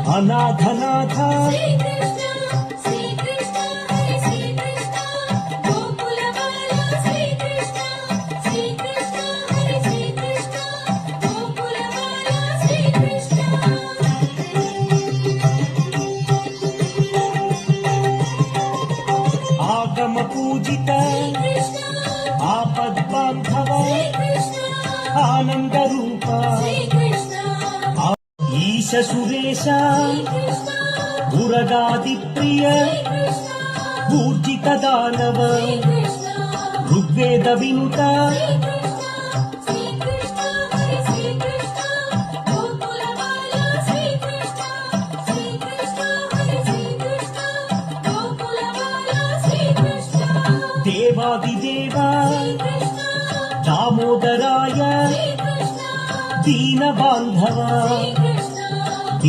అనాథనాథ ఆగమ పూజిత ఆపద్బాంధవ ఆనంద రూప ఈశ సురేశ ఉరగాది ప్రియ ఊర్జిత దానవ ఋగ్వేద వినుత దేవాదిదేవ దామోదరాయ దీన బాంధవ